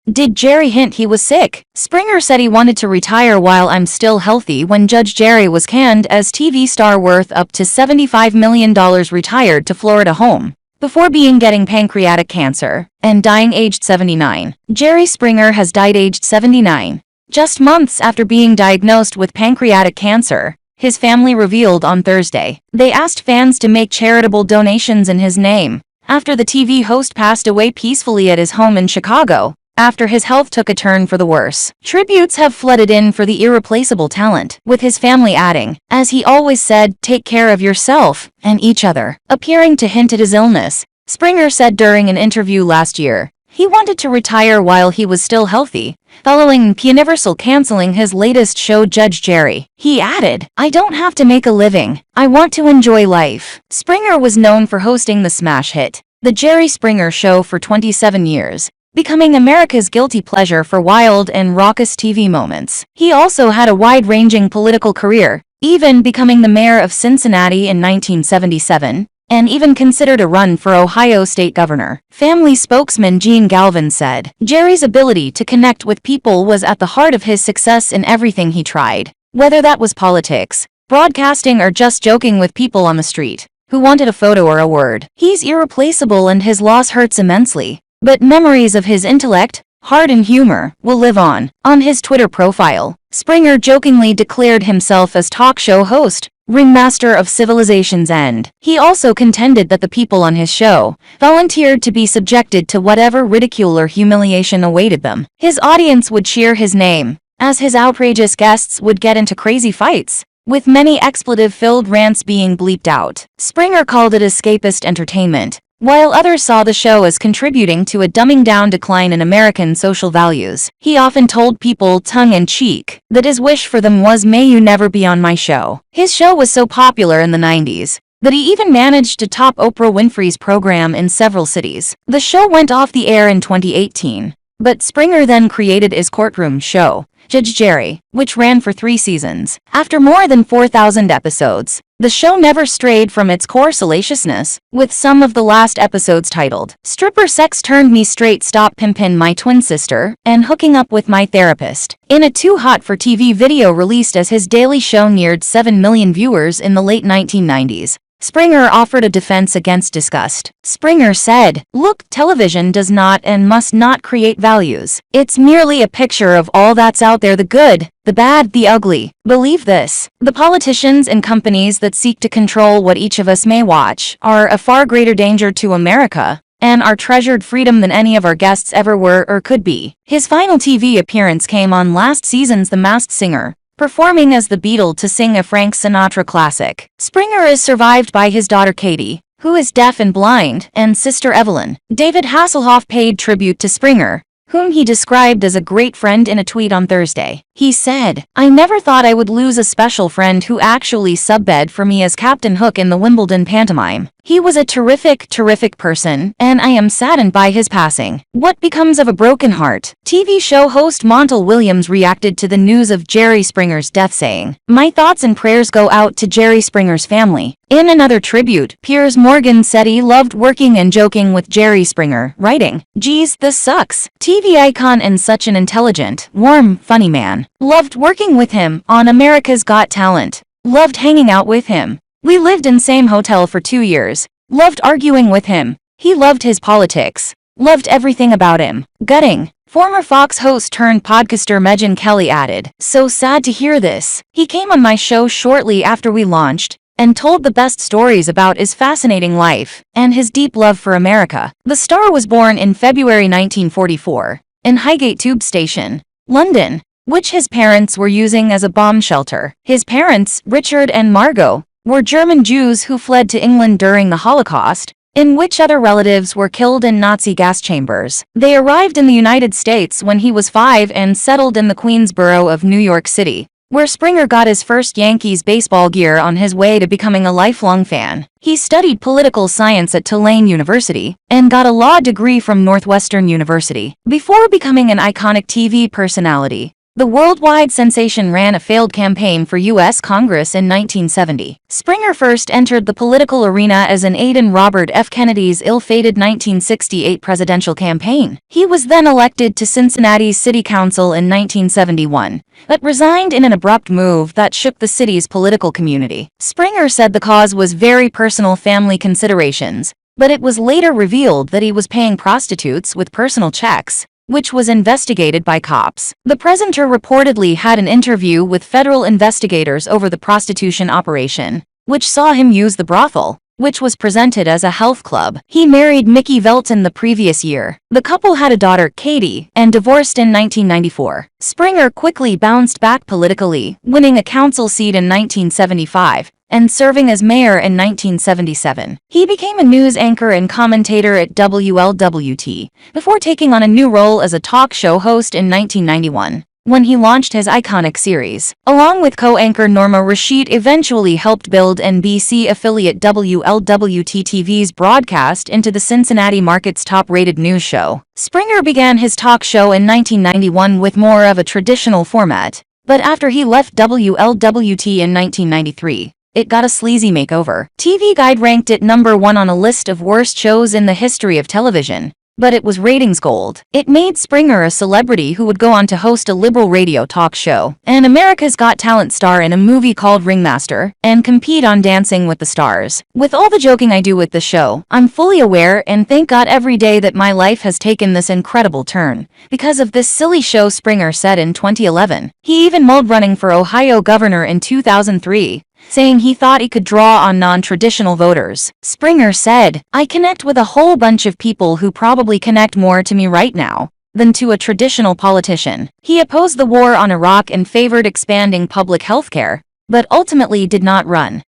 Did Jerry hint he was sick? Springer said he wanted to retire while I'm still healthy when Judge Jerry was canned as TV star worth up to $75 million retired to Florida home before getting pancreatic cancer and dying aged 79. Jerry Springer has died aged 79, just months after being diagnosed with pancreatic cancer, his family revealed on Thursday. They asked fans to make charitable donations in his name after the TV host passed away peacefully at his home in Chicago, after his health took a turn for the worse. Tributes have flooded in for the irreplaceable talent, with his family adding, as he always said, take care of yourself and each other. Appearing to hint at his illness, Springer said during an interview last year, he wanted to retire while he was still healthy, following Universal canceling his latest show Judge Jerry. He added, I don't have to make a living. I want to enjoy life. Springer was known for hosting the smash hit, The Jerry Springer Show for 27 years. Becoming America's guilty pleasure for wild and raucous TV moments. He also had a wide-ranging political career, even becoming the mayor of Cincinnati in 1977, and even considered a run for Ohio state governor. Family spokesman Gene Galvin said, Jerry's ability to connect with people was at the heart of his success in everything he tried, whether that was politics, broadcasting, or just joking with people on the street who wanted a photo or a word. He's irreplaceable and his loss hurts immensely. But memories of his intellect, heart and humor will live on. On his Twitter profile, Springer jokingly declared himself as talk show host, ringmaster of civilization's end. He also contended that the people on his show volunteered to be subjected to whatever ridicule or humiliation awaited them. His audience would cheer his name, as his outrageous guests would get into crazy fights, with many expletive-filled rants being bleeped out. Springer called it escapist entertainment, while others saw the show as contributing to a dumbing-down decline in American social values. He often told people tongue-in-cheek that his wish for them was, may you never be on my show. His show was so popular in the 90s that he even managed to top Oprah Winfrey's program in several cities. The show went off the air in 2018, but Springer then created his courtroom show, Judge Jerry, which ran for 3 seasons. After more than 4,000 episodes, the show never strayed from its core salaciousness, with some of the last episodes titled, Stripper Sex Turned Me Straight, Stop Pimpin' My Twin Sister, and Hooking Up With My Therapist. In a Too Hot for TV video released as his daily show neared 7 million viewers in the late 1990s, Springer offered a defense against disgust. Springer said, look, television does not and must not create values. It's merely a picture of all that's out there, the good, the bad, the ugly. Believe this. The politicians and companies that seek to control what each of us may watch are a far greater danger to America and our treasured freedom than any of our guests ever were or could be. His final TV appearance came on last season's The Masked Singer, performing as the Beatle to sing a Frank Sinatra classic. Springer is survived by his daughter Katie, who is deaf and blind, and sister Evelyn. David Hasselhoff paid tribute to Springer, whom he described as a great friend in a tweet on Thursday. He said, I never thought I would lose a special friend who actually subbed for me as Captain Hook in the Wimbledon pantomime. He was a terrific person, and I am saddened by his passing. What becomes of a broken heart? TV show host Montel Williams reacted to the news of Jerry Springer's death saying, my thoughts and prayers go out to Jerry Springer's family. In another tribute, Piers Morgan said he loved working and joking with Jerry Springer, writing, geez, this sucks. TV icon and such an intelligent, warm, funny man. Loved working with him on America's Got Talent. Loved hanging out with him. We lived in same hotel for 2 years. Loved arguing with him. He loved his politics. Loved everything about him. Gutting. Former Fox host turned podcaster Megyn Kelly added, so sad to hear this. He came on my show shortly after we launched and told the best stories about his fascinating life and his deep love for America. The star was born in February 1944 in Highgate Tube Station, London, which his parents were using as a bomb shelter. His parents, Richard and Margot, were German Jews who fled to England during the Holocaust, in which other relatives were killed in Nazi gas chambers. They arrived in the United States when he was 5 and settled in the Queensboro of New York City, where Springer got his first Yankees baseball gear on his way to becoming a lifelong fan. He studied political science at Tulane University and got a law degree from Northwestern University. Before becoming an iconic TV personality, The worldwide sensation ran a failed campaign for U.S. Congress in 1970. Springer first entered the political arena as an aide in Robert F. Kennedy's ill-fated 1968 presidential campaign. He was then elected to Cincinnati's City Council in 1971, but resigned in an abrupt move that shook the city's political community. Springer said the cause was very personal family considerations, but it was later revealed that he was paying prostitutes with personal checks, which was investigated by cops. The presenter reportedly had an interview with federal investigators over the prostitution operation, which saw him use the brothel, which was presented as a health club. He married Mickey Velton the previous year. The couple had a daughter, Katie, and divorced in 1994. Springer quickly bounced back politically, winning a council seat in 1975, and serving as mayor in 1977. He became a news anchor and commentator at WLWT, before taking on a new role as a talk show host in 1991, when he launched his iconic series. Along with co-anchor Norma Rashid, eventually helped build NBC affiliate WLWT-TV's broadcast into the Cincinnati market's top-rated news show. Springer began his talk show in 1991 with more of a traditional format, but after he left WLWT in 1993, it got a sleazy makeover. TV Guide ranked it #1 on a list of worst shows in the history of television, but it was ratings gold. It made Springer a celebrity who would go on to host a liberal radio talk show, an America's Got Talent star in a movie called Ringmaster, and compete on Dancing with the Stars. With all the joking I do with the show, I'm fully aware and thank God every day that my life has taken this incredible turn because of this silly show, Springer said in 2011. He even mulled running for Ohio governor in 2003, saying he thought he could draw on non-traditional voters. Springer said, "I connect with a whole bunch of people who probably connect more to me right now than to a traditional politician." He opposed the war on Iraq and favored expanding public health care, but ultimately did not run.